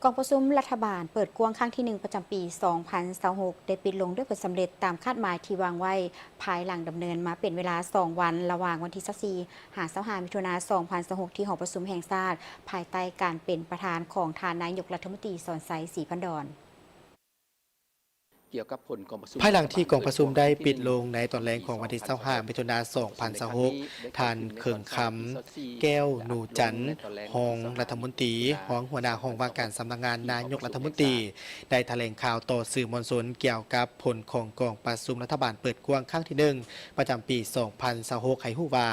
กองประชุมรัฐบาลเปิดกว้างครั้งที่ 1 ประจำปี 2026 ได้ปิดลงด้วยผลสำเร็จตามคาดหมายที่วางไว้ภายหลังดำเนินมาเป็นเวลา 2 วันระหว่างวันที่ 24 25 มิถุนายน 2026 ที่หอประชุมแห่งชาติภายใต้การเป็นประธานของทานนายกรัฐมนตรีสอนไซศรีพันดรเกี่ยวกับผลกองประชุมภายหลังที่กองประชุมได้ปิดลงในตอนแรกของวันที่25มิถุนายน2026ท่านเขิงคำแก้วหนูจันทร์รองรัฐมนตรีรองหัวหน้าห้องว่าการสำนักงานนายกรัฐมนตรีได้แถลงข่าวต่อสื่อมวลชนเกี่ยวกับผลของกองประชุมรัฐบาลเปิดกว้างครั้งที่ 1 ประจำปี 2026 ให้ฮู้ว่า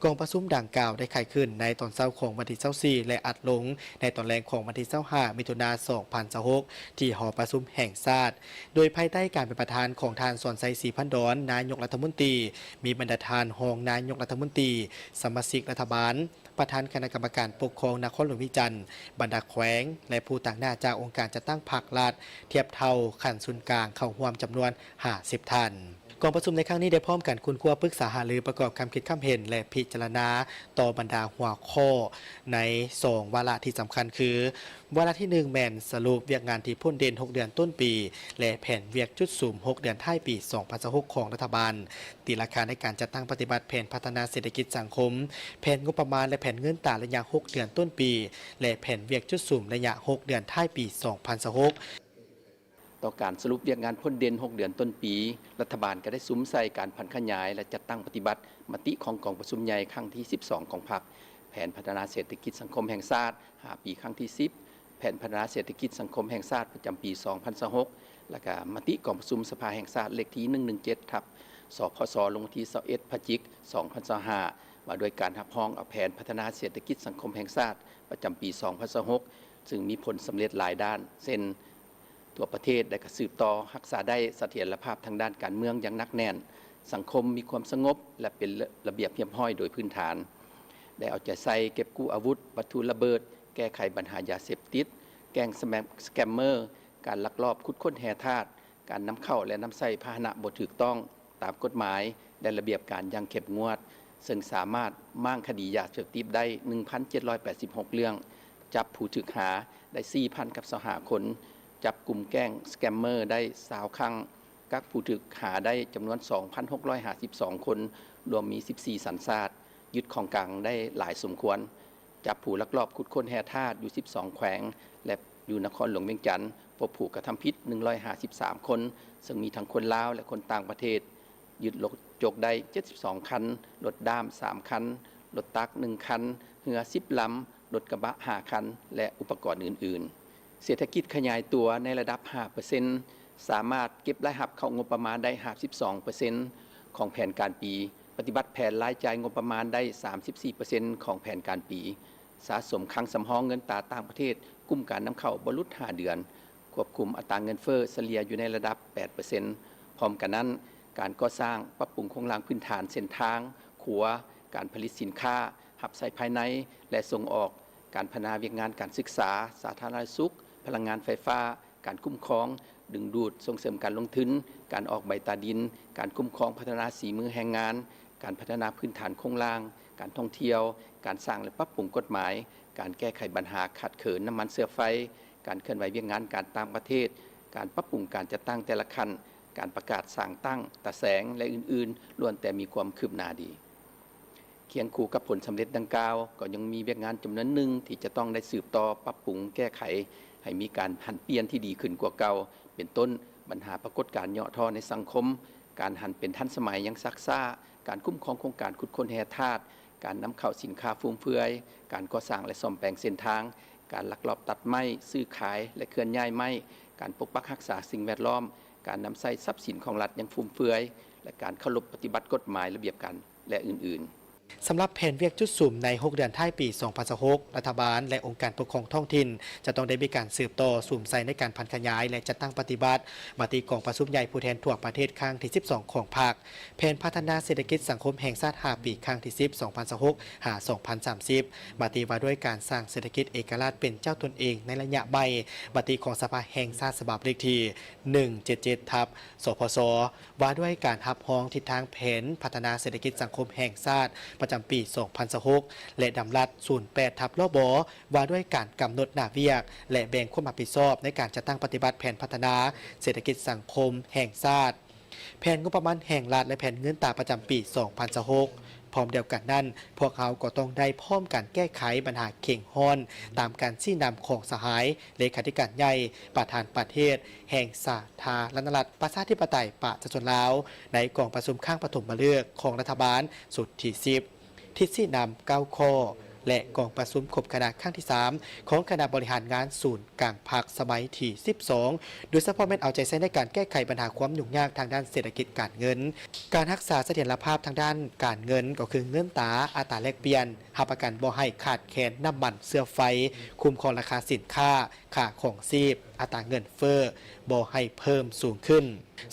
กองประชุมดังกล่าวได้ไขขึ้นในตอนเช้าของวันที่24และอัดลงในตอนแรกของวันที่25มิถุนายน2026ที่หอประชุมแห่งชาติโดยภายใต้การเป็นประธานของทานสอนไซศรีพันดรนายกรัฐมนตรีมีบรรดาทานรองนายกรัฐมนตรีสมาชิกรัฐบาลประธานคณะกรรมการปกครองนครหลวงวิจันทร์บรรดาแขวงและผู้ต่างหน้าจากองค์การจัดตั้งพรรครัฐเทียบเท่าขันศูนย์กลางเข้าร่วมจำนวน50ท่านกองประชุมในครั้งนี้ได้พร้อมกันคุณครัวปรึกษาหารือประกอบคำคิดคำเห็นและพิจารณาต่อบรรดาหัวข้อใน2วาระที่สำคัญคือวาระที่1แม่นสรุปเวียกงานที่พ้นเด่น6 เดือนต้นปีและแผนเวียกจุดสูม6 เดือนท้ายปี2026ของรัฐบาลตีราคาในการจัดตั้งปฏิบัติแผนพัฒนาเศรษฐกิจสังคมแผนงบประมาณและแผนเงินตราระยะ6 เดือนต้นปีและแผนเวียกจุดสูมระยะ6 เดือนท้ายปี2026ต่อการสรุปเวียกงานพ้นเด่น6 เดือนต้นปีรัฐบาลก็ได้ซุ้มใส่การผันขยายและจัดตั้งปฏิบัติมติของกองประชุมใหญ่ครั้งที่12ของพรรคแผนพัฒนาเศรษฐกิจสังคมแห่งชาติ5 ปีครั้งที่10แผนพัฒนาเศรษฐกิจสังคมแห่งชาติประจำปี2026และก็มติกองประชุมสภาแห่งชาติเลขที่117ทับสพสลงที่21พฤศจิกายน2025ว่าโดยการรับรองเอาแผนพัฒนาเศรษฐกิจสังคมแห่งชาติประจำปี2026ซึ่งมีผลสำเร็จหลายด้านเช่นตัวประเทศได้กระสืบต่อรักษาได้เสถียรภาพทางด้านการเมืองอย่างหนักแน่นสังคมมีความสงบและเป็นระเบียบเรียบร้อยโดยพื้นฐานได้เอาใจใส่เก็บกู้อาวุธวัตถุระเบิดแก้ไขปัญหายาเสพติดแกงสแกมเมอร์การลักลอบขุดค้นแห่ธาตุการนำเข้าและนำใส่พาหนะบ่ถูกต้องตามกฎหมายและระเบียบการอย่างเข้มงวดซึ่งสามารถมั่งคดียาเสพติดได้ 1,786 เรื่องจับผู้ถูกหาได้ 4,025 คนจับกลุ่มแก๊งสแกมเมอร์ได้20 ครั้งกักผู้ถูกหาได้จำนวน 2,652 คนรวมมี 14 สัญชาติยึดของกลางได้หลายสมควรจับผู้ลักลอบขุดค้นแห่ธาตุอยู่ 12 แขวงและอยู่นครหลวงเวียงจันทร์พบผู้กระทำผิด 153 คนซึ่งมีทั้งคนลาวและคนต่างประเทศยึดรถจกได้ 72 คันรถด้าม 3 คันรถตัก 1 คันเรือ 10 ลำรถกระบะ 5 คันและอุปกรณ์อื่นๆเศรษฐกิจขยายตัวในระดับ 5% สามารถเก็บรายรับเข้างบประมาณได้ 52% ของแผนการปีปฏิบัติแผนรายจ่ายงบประมาณได้ 34% ของแผนการปีสะสมคลังสำรองเงินตราต่างประเทศกลุ่มการนำเข้าบรรลุ5 เดือนควบคุมอัตราเงินเฟ้อเฉลี่ยอยู่ในระดับ 8% พร้อมกันนั้นการก่อสร้างปรับปรุงโครงสร้างพื้นฐานเส้นทางขัวการผลิตสินค้าหับใส่ภายในและส่งออกการพัฒนาเวียกงานการศึกษาสาธารณสุขพลังงานไฟฟ้าการคุ้มครองดึงดูดส่งเสริมการลงทุนการออกใบตาดินการคุ้มครองพัฒนาสีมือแรงงานการพัฒนาพื้นฐานโครงสร้างการท่องเที่ยวการสร้างและปรับปรุงกฎหมายการแก้ไขปัญหาขาดเขินน้ำมันเชื้อไฟการเคลื่อนไหวเวียกงานการต่างประเทศการปรับปรุงการจัดตั้งแต่ละขั้นการประกาศสร้างตั้งตะแสงและอื่นๆล้วนแต่มีความคืบหน้าดีเคียงคู่กับผลสำเร็จดังกล่าวก็ยังมีเวียกงานจำนวนหนึ่งที่จะต้องได้สืบต่อปรับปรุงแก้ไขให้มีการหันเปลี่ยนที่ดีขึ้นกว่าเก่าเป็นต้นปัญหาปรากฏการณ์เหาะท่อในสังคมการหันเป็นทันสมัยยังซักซ่าการคุ้มครองโครงการขุดค้นแร่ธาตุการนำเข้าสินค้าฟุ่มเฟือยการก่อสร้างและซ่อมแปลงเส้นทางการลักลอบตัดไม้ซื้อขายและเคลื่อนย้ายไม้การปกปักรักษาสิ่งแวดล้อมการนำใช้ทรัพย์สินของรัฐอย่างฟุ่มเฟือยและการเคารพปฏิบัติกฎหมายระเบียบกันและอื่นๆสำหรับแผนเวียกจุดสุ่มใน6 เดือนท้ายปี2026รัฐบาลและองค์การปกครองท้องถิ่นจะต้องได้มีการสืบต่อสุ่มใส่ในการพันขยายและจัดตั้งปฏิบัติมติกองประชุมใหญ่ผู้แทนทั่วประเทศครั้งที่12ของพรรคแผนพัฒนาเศรษฐกิจสังคมแห่งชาติ5 ปีครั้งที่10 2026 2030มติว่าด้วยการสร้างเศรษฐกิจเอกราชเป็นเจ้าตนเองในระยะใหม่มติของสภาแห่งชาติฉบับเลขที่177ทับสพสว่าด้วยการรับรองทิศทางแผนพัฒนาเศรษฐกิจสังคมแห่งชาติ ประจำปี 2026 และดำรัส 08 ทับลบว่าด้วยการกำหนดหน้าเวียกและแบ่งความรับผิดชอบในการจัดตั้งปฏิบัติแผนพัฒนาเศรษฐกิจสังคมแห่งชาติแผนงบประมาณแห่งรัฐและแผนเงินตราประจำปี 2026 พร้อมเดียวกันนั้นพวกเขาก็ต้องได้พร้อมการแก้ไขปัญหาเข่งฮ้อนตามการชี้นำของสหายเลขาธิการใหญ่ประธานประเทศแห่งสาธารณรัฐประชาธิปไตยประชาชนลาวในกองประชุมข้างปฐมฤกษ์ของรัฐบาลสุดที่10ที่ชี้นำ9ข้อและกองประชุมครบคณะครั้งที่ 3 ของคณะบริหารงานศูนย์กลางภาคสมัยที่ 12 โดยเฉพาะแม่นเอาใจใส่ในการแก้ไขปัญหาความยุ่งยากทางด้านเศรษฐกิจการเงินการรักษาเสถียรภาพทางด้านการเงินก็คือเงินตราอัตราแลกเปลี่ยนหับประกันบ่ให้ขาดแคลนน้ำมันเสื้อไฟคุ้มครองราคาสินค้าค่าของชีพอัตราเงินเฟ้อบ่ให้เพิ่มสูงขึ้น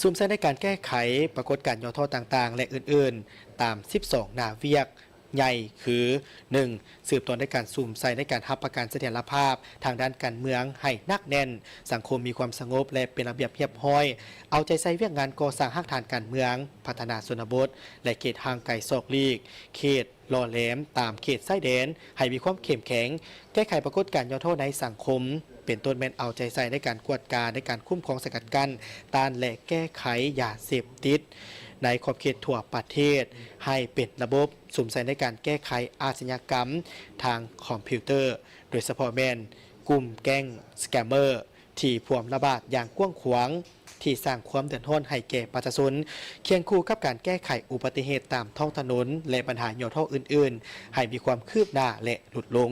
ซุ่มใช้ในการแก้ไขปรากฏการณ์ย่อท่อต่างๆและอื่นๆตาม 12 หน้าเวียกใหญ่คือ 1. สืบต่อในการสุ่มใส่ในการรับประกันเสถียรภาพทางด้านการเมืองให้นักแน่นสังคมมีความสงบและเป็นระเบียบเรียบร้อยเอาใจใส่เวียกงานก่อสร้างหากฐานการเมืองพัฒนาชนบทและเขตห่างไกลซอกลีกเขตหล่อแหลมตามเขตชายแดนให้มีความเข้มแข็งแก้ไขปรากฏการณ์ย่อท่อในสังคมเป็นต้นแม่นเอาใจใส่ในการกวดการในการคุ้มครองสกัดกั้นต้านและแก้ไขยาเสพติดในขอบเขตทั่วประเทศให้เป็นระบบสุ่มใส่ในการแก้ไขอาชญากรรมทางคอมพิวเตอร์โดยเฉพาะแม่นกลุ่มแก๊งสแกมเมอร์ที่พวมระบาดอย่างกว้างขวางที่สร้างความเดือดร้อนให้แก่ประชาชนเคียงคู่กับการแก้ไขอุบัติเหตุตามท้องถนนและปัญหาย่อท่ออื่นๆให้มีความคืบหน้าและหลุดลง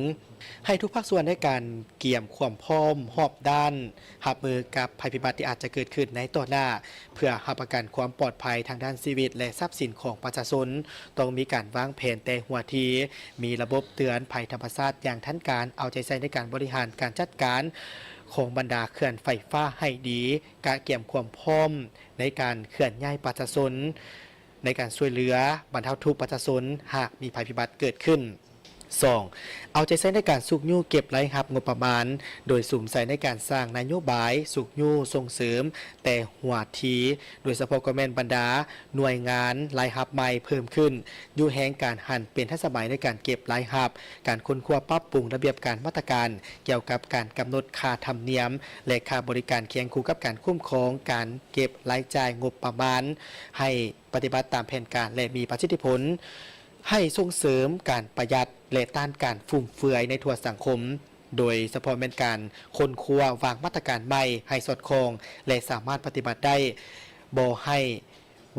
ให้ทุกภาคส่วนในการเกี่ยมความพร้อมหอบด้านรับมือกับภัยพิบัติที่อาจจะเกิดขึ้นในต่อหน้าเพื่อรับประกันความปลอดภัยทางด้านชีวิตและทรัพย์สินของประชาชนต้องมีการวางแผนแต่หัวทีมีระบบเตือนภัยธรรมชาติอย่างทันการเอาใจใส่ในการบริหารการจัดการของบรรดาเขื่อนไฟฟ้าให้ดีการเกี่ยมความพร้อมในการเคลื่อนย้ายประชาชนในการช่วยเหลือบรรเทาทุกข์ประชาชนหากมีภัยพิบัติเกิดขึ้น 2. เอาใจใส่ในการสุกยู่เก็บรายรับงบประมาณโดยสุ่มใส่ในการสร้างนโยบายสุกยู่ส่งเสริมแต่หัวทีโดยเฉพาะกระแมนบรรดาหน่วยงานรายรับใหม่เพิ่มขึ้นอยู่แห่งการหันเป็นทันสมัยในการเก็บรายรับการค้นคว้าปรับปรุงระเบียบการมาตรการเกี่ยวกับการกำหนดค่าธรรมเนียมและค่าบริการเคียงคู่กับการคุ้มครองการเก็บรายจ่ายงบประมาณให้ปฏิบัติตามแผนการและมีประสิทธิผลให้ส่งเสริมการประหยัดและต้านการฟุ่มเฟือยในทั่วสังคมโดยเฉพาะเป็นการค้นคว้าวางมาตรการใหม่ให้สอดคล้องและสามารถปฏิบัติได้บ่ให้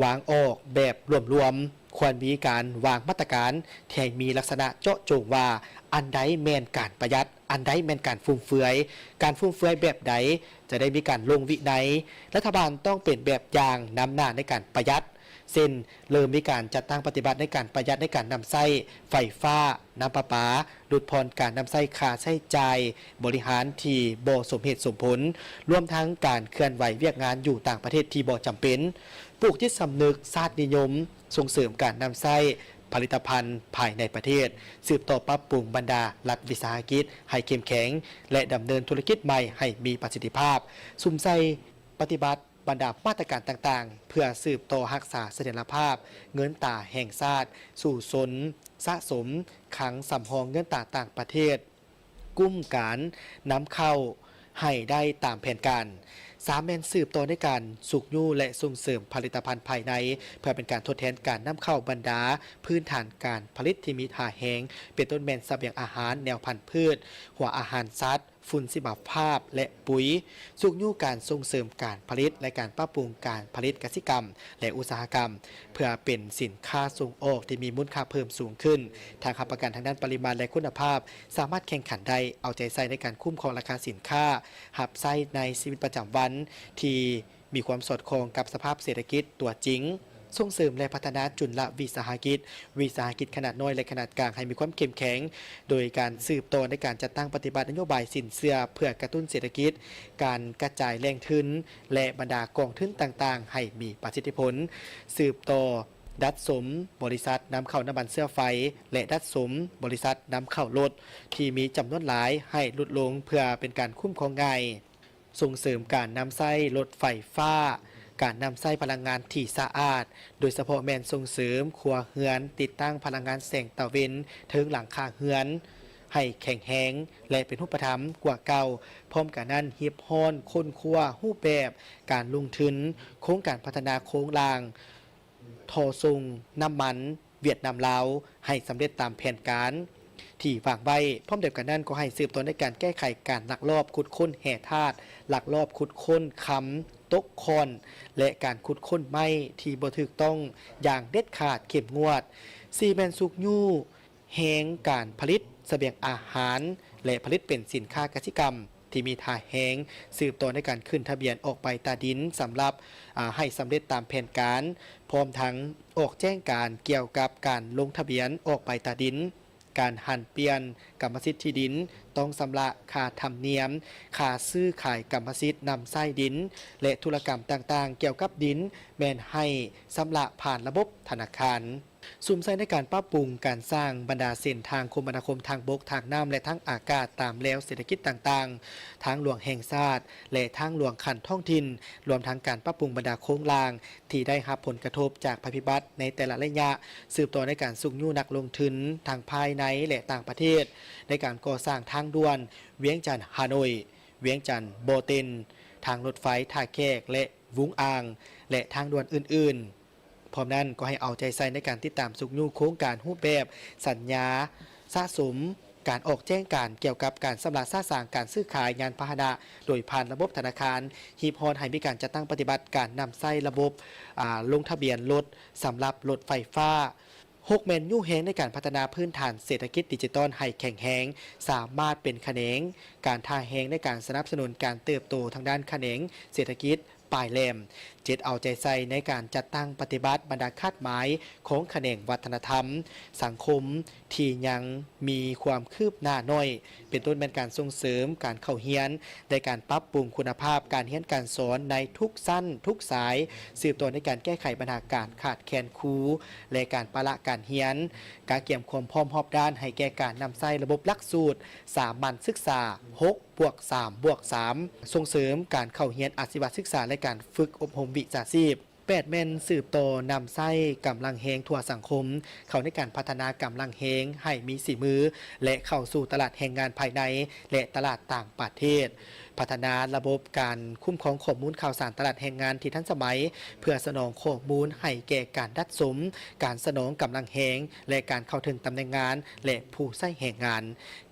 วางออกแบบรวมๆควรมีการวางมาตรการที่มีลักษณะเจาะจงว่าอันใดแม่นการประหยัดอันใดแม่นการฟุ่มเฟือยการฟุ่มเฟือยแบบใดจะได้มีการลงวินัยรัฐบาลต้องเป็นแบบอย่างนำหน้าในการประหยัดเช่นเริ่มมีการจัดตั้งปฏิบัติในการประหยัดในการนำใช้ไฟฟ้าน้ำประปาลดผ่อนการนำใช้ค่าใช้จ่ายบริหารที่บ่สมเหตุสมผลรวมทั้งการเคลื่อนไหวเวียกงานอยู่ต่างประเทศที่บ่จำเป็นปลูกจิตสำนึกชาตินิยมส่งเสริมการนำใช้ผลิตภัณฑ์ภายในประเทศสืบต่อปรับปรุงบรรดารัฐวิสาหกิจให้เข้มแข็งและดำเนินธุรกิจใหม่ให้มีประสิทธิภาพสุ่มใส่ปฏิบัติบรรดามาตรการต่างๆเพื่อสืบต่อรักษาเสถียรภาพเงินตราแห่งชาติสู่สนสะสมขังสำรองเงินตราต่างประเทศกุ้มการนำเข้าให้ได้ตามแผนการ3แม่นสืบต่อในการสุกยู่และส่งเสริมผลิตภัณฑ์ภายในเพื่อเป็นการทดแทนการนำเข้าบรรดาพื้นฐานการผลิตที่มีท่าแหงเป็นต้นแม่นเสบียงอาหารแนวพันธุ์พืชหัวอาหารสัตว์ฝุ่นสิบภาพและปุ๋ยสุกยู่การส่งเสริมการผลิตและการปรับปรุงการผลิตกสิกรรมและอุตสาหกรรมเพื่อเป็นสินค้าส่งออกที่มีมูลค่าเพิ่มสูงขึ้นทางค้าประกันทางด้านปริมาณและคุณภาพสามารถแข่งขันได้เอาใจใส่ในการคุ้มครองราคาสินค้าหับไส้ในชีวิตประจำวันที่มีความสอดคล้องกับสภาพเศรษฐกิจตัวจริงส่งเสริมและพัฒนาจุลวิสาหกิจขนาดน้อยและขนาดกลางให้มีความเข้มแข็งโดยการสืบต่อในการจัดตั้งปฏิบัตินโยบายสินเชื่อเพื่อกระตุ้นเศรษฐกิจการกระจายแรงทุนและบรรดากองทุนต่างๆให้มีประสิทธิผลสืบต่อดัดสมบริษัทนำเข้าน้ำมันเสื้อไฟและดัดสมบริษัทนำเข้ารถที่มีจำนวนหลายให้ลดลงเพื่อเป็นการคุ้มครองง่ายส่งเสริมการนำใช้รถไฟฟ้า การนำใช้พลังงานที่สะอาดโดยเฉพาะแม่นส่งเสริมครัวเรือนติดตั้งพลังงานแสงตะเวนถึงหลังคาเรือนให้แข็งแรงและเป็นรูปธรรมกว่าเก่าพร้อมกันนั้นเฮียบฮ้อนค้นคว้ารูปแบบการลงทุนโครงการพัฒนาโครงรางทอซุงน้ำมันเวียดนามลาวให้สำเร็จตามแผนการที่ฝากไว้พร้อมเดียวกันนั้นก็ให้สืบต่อในการแก้ไขการลักลอบขุดค้นแห่ธาตุลักลอบขุดค้นค้ำตกคอนและการขุดค้นไม้ที่บ่ถูกต้องอย่างเด็ดขาดเข้มงวดซีแมนสุกยู่แหงการผลิตเสบียงอาหารและผลิตเป็นสินค้าเกษตรกรรมที่มีท่าแหงสืบต่อในการขึ้นทะเบียนออกใบตาดินสำหรับให้สำเร็จตามแผนการพร้อมทั้งออกแจ้งการเกี่ยวกับการลงทะเบียนออกใบตาดินการหันเปลี่ยนกรรมสิทธิ์ที่ดินต้องชำระค่าธรรมเนียมค่าซื้อขายกรรมสิทธิ์นำไส้ดินและธุรกรรมต่างๆเกี่ยวกับดินแม่นให้ชำระผ่านระบบธนาคารสุ่มใส่ในการปรับปรุงการสร้างบรรดาเส้นทางคมนาคมทางบกทางน้ำและทางอากาศตามแนวเศรษฐกิจต่างๆทางหลวงแห่งชาติและทางหลวงขันท้องถิ่นรวมทั้งการปรับปรุงบรรดาโครงรางที่ได้รับผลกระทบจากภัยพิบัติในแต่ละระยะสืบต่อในการสุกยู่นักลงทุนทางภายในและต่างประเทศในการก่อสร้างทางด่วนเวียงจันทร์ฮานอยเวียงจันทร์โบเตนทางรถไฟท่าแขกและวุ้งอางและทางด่วนอื่นๆพร้อมนั้นก็ให้เอาใจใส่ในการติดตามสุกยู่โครงการรูปแบบสัญญาสะสมการออกแจ้งการเกี่ยวกับการสำระซาสางการซื้อขายยานพาหนะโดยผ่านระบบธนาคารฮีพรให้มีการจัดตั้งปฏิบัติการนำใช้ระบบลงทะเบียนรถสำหรับรถไฟฟ้า6แมนยู่แหงในการพัฒนาพื้นฐานเศรษฐกิจดิจิทัลให้แข็งแรงสามารถเป็นแขนงการท่าแหงในการสนับสนุนการเติบโตทางด้านแขนงเศรษฐกิจปลายแหลมเจ็ดเอาใจใส่ในการจัดตั้งปฏิบัติบรรดาคาดหมายของแขนงวัฒนธรรมสังคมที่ยังมีความคืบหน้าน้อยเป็นต้นเป็นการส่งเสริมการเข้าเรียนในการปรับปรุงคุณภาพการเรียนการสอนในทุกสั้นทุกสายสืบต่อในการแก้ไขปัญหาการขาดแคลนครูและการปะละการเรียนการเกี่ยมความพร้อมรอบด้านให้แก่การนำใช้ระบบหลักสูตรสามัญศึกษา6+3+3ส่งเสริมการเข้าเรียนอาชีวศึกษาและการฝึกอบรมวิชาชีพ8แม่นสืบต่อนำไส้กำลังแหงทั่วสังคมเข้าในการพัฒนากำลังแหงให้มีสีมือและเข้าสู่ตลาดแรงงานภายในและตลาดต่างประเทศพัฒนาระบบการคุ้มครองข้อมูลข่าวสารตลาดแรงงานที่ทันสมัยเพื่อสนองข้อมูลให้แก่การดัดสมการสนองกำลังแหงและการเข้าถึงตำแหน่งงานและผู้ใช้แรงงาน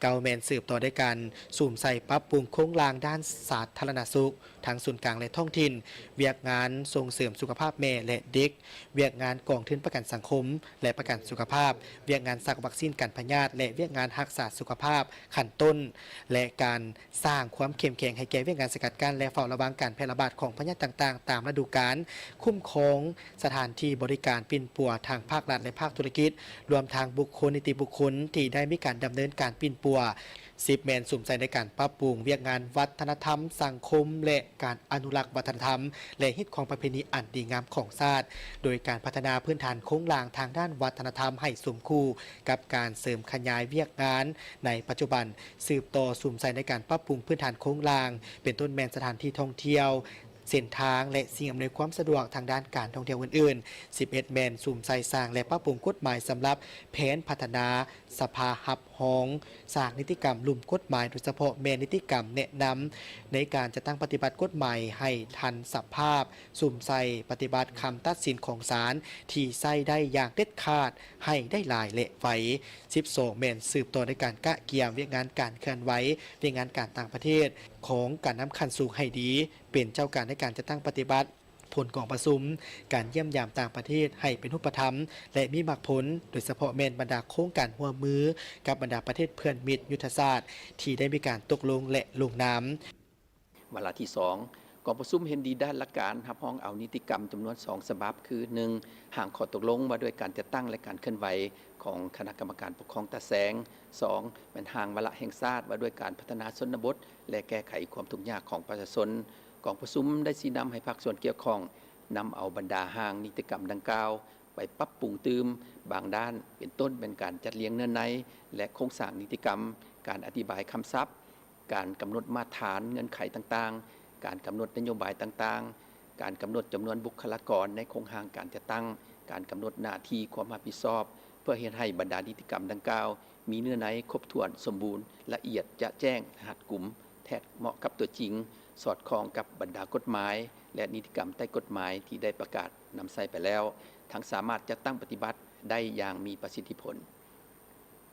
เกาแมนสืบต่อด้วยการสุ่มใส่ปรับปรุงโครงรางด้านสาธารณสุขทั้งส่วนกลางและท้องถิ่นเวียกงานส่งเสริมสุขภาพแม่และเด็กเวียกงานกองทุนประกันสังคมและประกันสุขภาพเวียกงานสักวัคซีนกันพยาธิและเวียกงานรักษาสุขภาพขั้นต้นและการสร้างความเข้มแข็งให้แก่เวียกงานสกัดกั้นและเฝ้าระวังการแพร่ระบาดของพยาธิต่างๆตามฤดูกาลคุ้มครองสถานที่บริการปิ่นปัวทางภาครัฐและภาคธุรกิจรวมทางบุคคลนิติบุคคลที่ได้มีการดำเนินการปิ่นปัว10แมนสุ่มใจในการปรับปรุงเวียกงานวัฒนธรรมสังคมและการอนุรักษ์วัฒนธรรมและฮิตของประเพณีอันดีงามของชาติโดยการพัฒนาพื้นฐานโครงรางทางด้านวัฒนธรรมให้สมคู่กับการเสริมขยายเวียกงานในปัจจุบันสืบต่อสุ่มใจในการปรับปรุงพื้นฐานโครงรางเป็นต้นแมนสถานที่ท่องเที่ยวเส้นทางและสิ่งอำนวยความสะดวกทางด้านการท่องเที่ยวอื่นๆ11แมนสุ่มใส่สร้างและปรับปรุงกฎหมายสำหรับแผนพัฒนาสภาหับห้องสร้างนิติกรรมลุ่มกฎหมายโดยเฉพาะแมนนิติกรรมแนะนำในการจะตั้งปฏิบัติกฎหมายให้ทันสภาพสุ่มใส่ปฏิบัติคำตัดสินของศาลที่ใส่ได้อย่างเด็ดขาดให้ได้หลายเละไฟ12แมนสืบต่อในการกะเกี่ยมเวียกงานการเคลื่อนไหวเวียกงานการต่างประเทศของการนำขันสู่ให้ดีเป็นเจ้าการในการจะตั้งปฏิบัติผลของประชุมการเยี่ยมยามต่างประเทศให้เป็นรูปธรรมและมีมรรคผลโดยเฉพาะแมนบรรดาโครงการหัวมือกับบรรดาประเทศเพื่อนมิตรยุทธศาสตร์ที่ได้มีการตกลงและลงนามวาระที่2กองประชุมเห็นดีด้านหลักการรับรองเอานิติกรรมจำนวน2ฉบับคือ 1. ห่างข้อตกลงว่าด้วยการจัดตั้งและการเคลื่อนไหวของคณะกรรมการปกครองตาแสง 2. เป็นห่างวาระแห่งชาติว่าด้วยการพัฒนาชนบทและแก้ไขความทุกข์ยากของประชาชนกองประชุมได้ชี้นำให้ภาคส่วนเกี่ยวข้องนำเอาบรรดาห่างนิติกรรมดังกล่าวไปปรับปรุงเติมบางด้านเป็นต้นเป็นการจัดเรียงเนื้อในและโครงสร้างนิติกรรมการอธิบายคำศัพท์การกำหนดมาตรฐานเงื่อนไขต่างๆการกำหนดนโยบายต่างๆ การกำหนดจำนวนบุคลากรในโครงข่ายการจัดตั้งการกำหนดหน้าที่ความรับผิดชอบเพื่อเฮ็ดให้บรรดานิติกรรมดังกล่าวมีเนื้อในครบถ้วนสมบูรณ์ละเอียดจะแจ้งหัดกลุ่มแทดเหมาะกับตัวจริงสอดคล้องกับบรรดากฎหมายและนิติกรรมใต้กฎหมายที่ได้ประกาศนำใส่ไปแล้วทั้งสามารถจัดตั้งปฏิบัติได้อย่างมีประสิทธิผล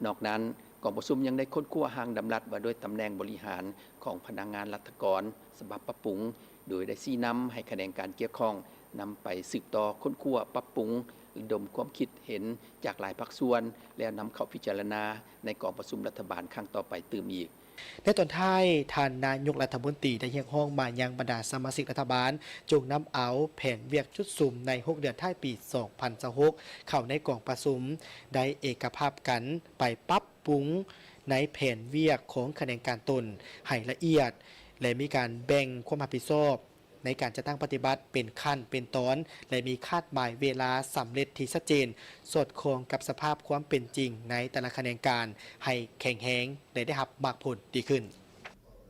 นอกนั้นกองประชุมยังได้ค้นคว้าหางดำรัดว่าด้วยตำแหน่งบริหารของพนักงานรัฐกรฉบับปรับปรุงโดยได้ชี้นำให้คะแนนการเกี่ยวข้องนำไปสืบต่อค้นคว้าปรับปรุงระดมความคิดเห็นจากหลายภาคส่วนแล้วนำเข้าพิจารณาในกองประชุมรัฐบาลครั้งต่อไปตื่มอีกในตอนท้ายท่านนายกรัฐมนตรีได้เรียกร้องมายังบรรดาสมาชิกรัฐบาลจงนำเอาแผนเวียกชุดซุ่มใน6เดือนท้ายปี 2026 เข้าในกองประชุมได้เอกภาพกันไปปรับปรุงในแผนเวียกของคะแนนการตนให้ละเอียดและมีการแบ่งความรับผิดชอบในการจะตั้งปฏิบัติเป็นขั้นเป็นตอนและมีคาดหมายเวลาสำเร็จที่ชัดเจนสอดคล้องกับสภาพความเป็นจริงในแต่ละคะแนนการให้แข็งแรงและได้รับมากผลดีขึ้น